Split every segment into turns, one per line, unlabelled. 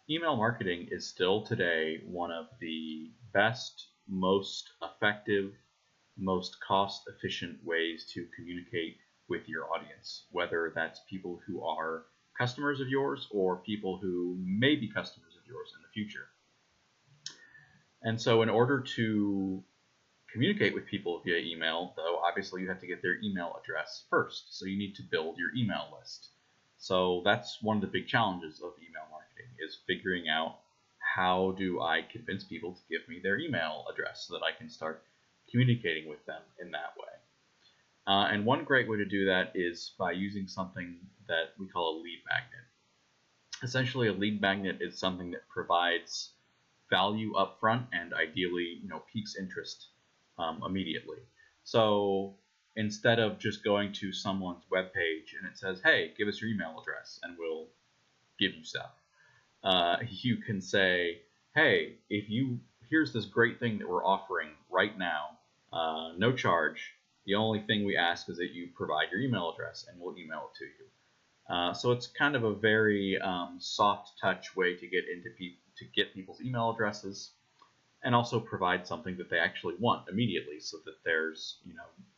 Email marketing is still today one of the best, most effective, most cost-efficient ways to communicate with your audience, whether that's people who are customers of yours or people who may be customers of yours in the future. And so in order to communicate with people via email, though, obviously you have to get their email address first. So you need to build your email list. So that's one of the big challenges of email marketing, is figuring out how do I convince people to give me their email address so that I can start communicating with them in that way. And one great way to do that is by using something that we call a lead magnet. Essentially, a lead magnet is something that provides value up front and ideally, piques interest immediately. So instead of just going to someone's webpage and it says, hey, give us your email address and we'll give you stuff, you can say, hey, here's this great thing that we're offering right now, no charge. The only thing we ask is that you provide your email address and we'll email it to you. So it's kind of a very soft touch way to get people's email addresses, and also provide something that they actually want immediately, so that there's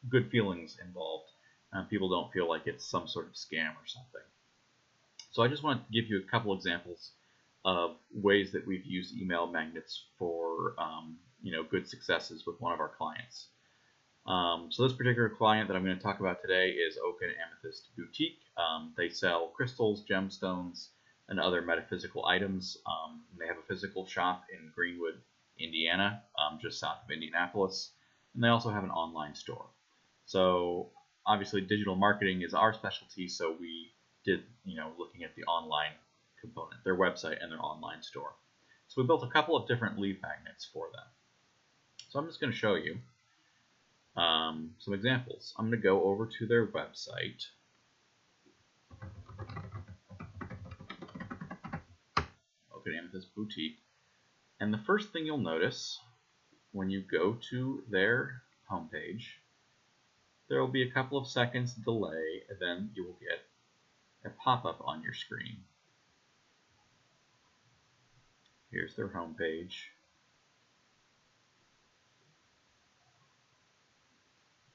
good feelings involved. People don't feel like it's some sort of scam or something. So I just want to give you a couple examples of ways that we've used email magnets for good successes with one of our clients. So this particular client that I'm going to talk about today is Oak and Amethyst Boutique. They sell crystals, gemstones, and other metaphysical items. They have a physical shop in Greenwood, Indiana, just south of Indianapolis, and they also have an online store. So obviously digital marketing is our specialty, so we did, looking at the online component, their website and their online store. So we built a couple of different lead magnets for them. So I'm just going to show you some examples. I'm going to go over to their website. Oak and Amethyst Boutique. And the first thing you'll notice when you go to their homepage, there will be a couple of seconds delay, and then you will get a pop-up on your screen. Here's their homepage.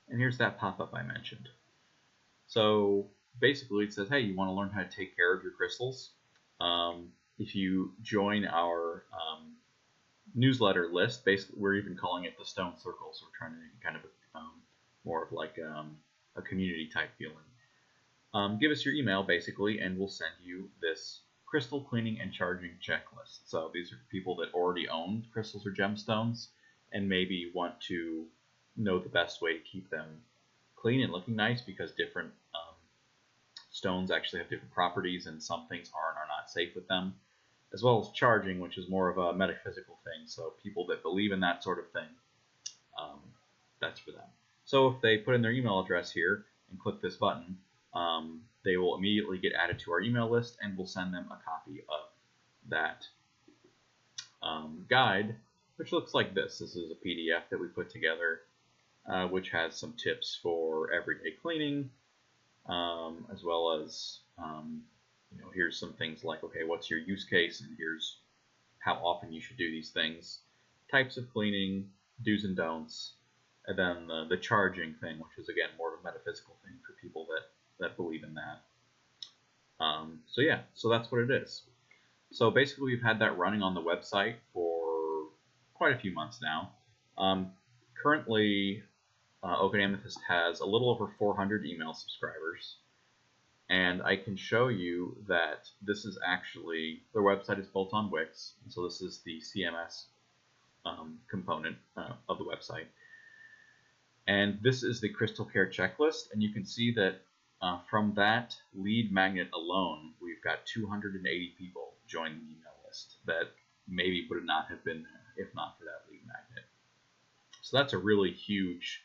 And here's that pop-up I mentioned. So basically it says, hey, you want to learn how to take care of your crystals? If you join our newsletter list, basically we're even calling it the Stone Circle, so we're trying to make it kind of more of like a community type feeling. Give us your email basically, and we'll send you this crystal cleaning and charging checklist. So these are people that already own crystals or gemstones and maybe want to know the best way to keep them clean and looking nice, because different stones actually have different properties, and some things are and are not safe with them, as well as charging, which is more of a metaphysical thing. So people that believe in that sort of thing, that's for them. So if they put in their email address here and click this button, they will immediately get added to our email list, and we'll send them a copy of that guide, which looks like this. This is a PDF that we put together, which has some tips for everyday cleaning, as well as here's some things like, okay, what's your use case, and here's how often you should do these things, types of cleaning, do's and don'ts, and then the charging thing, which is again more of a metaphysical thing for people that believe in that. So that's what it is. So basically we've had that running on the website for quite a few months now. Currently, Oak and Amethyst has a little over 400 email subscribers. And I can show you that this is actually, their website is built on Wix. And so this is the CMS component of the website. And this is the Crystal Care Checklist. And you can see that from that lead magnet alone, we've got 280 people join the email list that maybe would not have been there if not for that lead magnet. So that's a really huge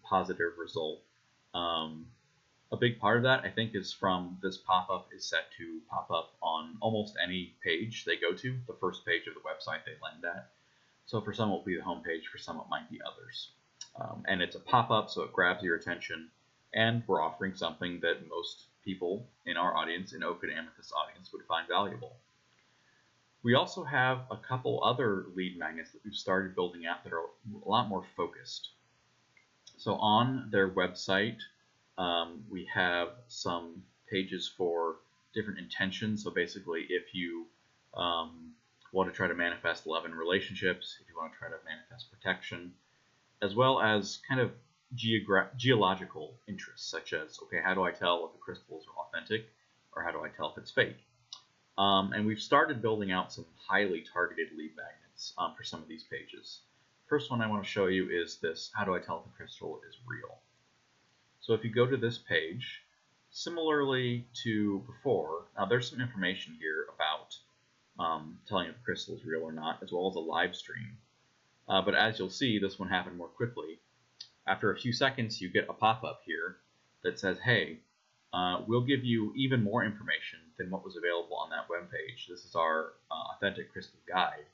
positive result. A big part of that, I think, is from this pop-up is set to pop up on almost any page they go to, the first page of the website they land at. So for some it will be the home page, for some it might be others. And it's a pop-up, so it grabs your attention, and we're offering something that most people in our audience, in Oak and Amethyst audience, would find valuable. We also have a couple other lead magnets that we've started building out that are a lot more focused. So on their website, we have some pages for different intentions. So basically, if you want to try to manifest love in relationships, if you want to try to manifest protection, as well as kind of geological interests, such as, okay, how do I tell if the crystals are authentic, or how do I tell if it's fake? And we've started building out some highly targeted lead magnets for some of these pages. First one I want to show you is this, how do I tell if the crystal is real? So if you go to this page, similarly to before, now there's some information here about telling if the crystal is real or not, as well as a live stream. But as you'll see, this one happened more quickly. After a few seconds, you get a pop-up here that says, hey, we'll give you even more information than what was available on that webpage. This is our authentic crystal guide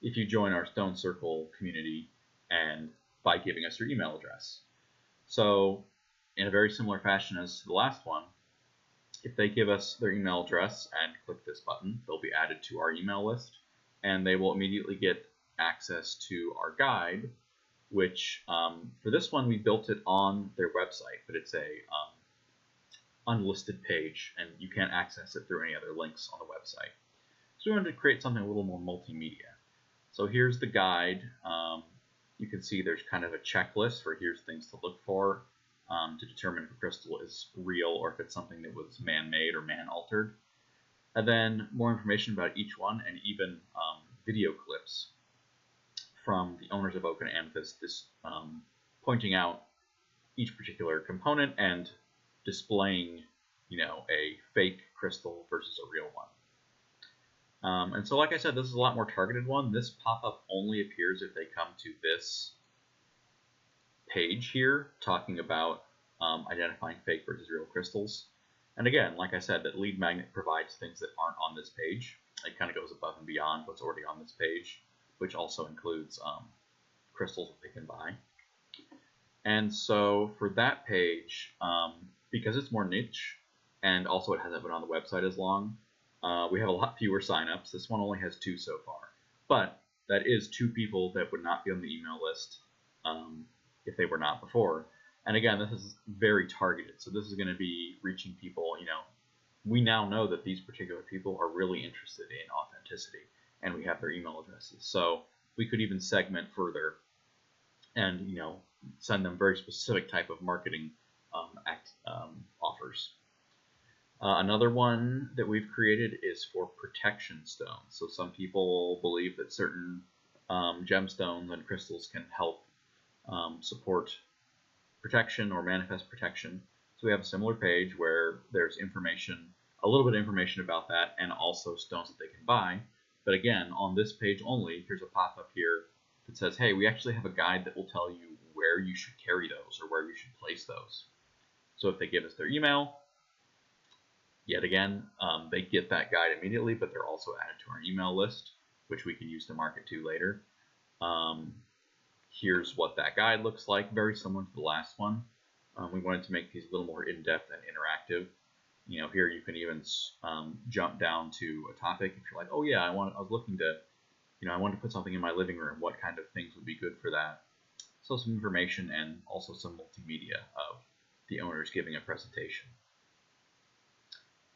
if you join our Stone Circle community and by giving us your email address. So in a very similar fashion as to the last one, if they give us their email address and click this button, they'll be added to our email list, and they will immediately get access to our guide, which for this one we built it on their website, but it's a unlisted page, and you can't access it through any other links on the website. So we wanted to create something a little more multimedia. So here's the guide. You can see there's kind of a checklist for here's things to look for to determine if a crystal is real or if it's something that was man-made or man-altered. And then more information about each one, and even video clips from the owners of Oak and Amethyst, pointing out each particular component and displaying, a fake crystal versus a real one. And so, like I said, this is a lot more targeted one. This pop-up only appears if they come to this page here, talking about identifying fake versus real crystals. And again, like I said, that lead magnet provides things that aren't on this page. It kind of goes above and beyond what's already on this page, which also includes crystals that they can buy. And so for that page, because it's more niche, and also it hasn't been on the website as long, we have a lot fewer signups. This one only has 2 so far, but that is 2 people that would not be on the email list if they were not before. And again, this is very targeted, so this is going to be reaching people. We now know that these particular people are really interested in authenticity, and we have their email addresses, so we could even segment further and send them very specific type of marketing offers. Another one that we've created is for protection stones. So some people believe that certain gemstones and crystals can help support protection or manifest protection. So we have a similar page where there's information, a little bit of information about that, and also stones that they can buy. But again, on this page only, here's a pop-up here that says, hey, we actually have a guide that will tell you where you should carry those or where you should place those. So if they give us their email, yet again, they get that guide immediately, but they're also added to our email list, which we can use to market to later. Here's what that guide looks like, very similar to the last one. We wanted to make these a little more in-depth and interactive. Here you can even jump down to a topic if you're like, oh yeah, I was looking to, I wanted to put something in my living room. What kind of things would be good for that? So some information and also some multimedia of the owners giving a presentation.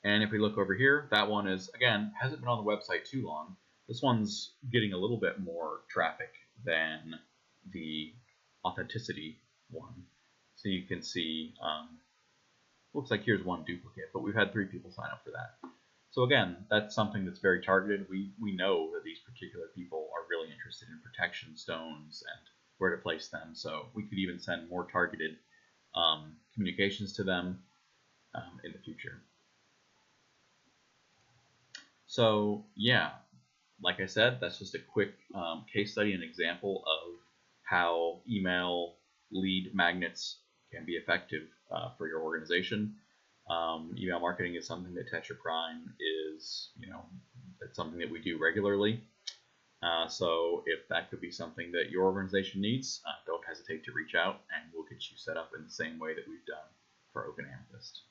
And if we look over here, that one is, again, hasn't been on the website too long. This one's getting a little bit more traffic than the authenticity one. So you can see, looks like here's one duplicate, but we've had 3 people sign up for that. So again, that's something that's very targeted. We know that these particular people are really interested in protection stones and where to place them. So we could even send more targeted communications to them in the future. So yeah, like I said, that's just a quick case study and example of how email lead magnets can be effective for your organization. Email marketing is something that Tetra Prime is, it's something that we do regularly. So if that could be something that your organization needs, don't hesitate to reach out, and we'll get you set up in the same way that we've done for Oak and Amethyst.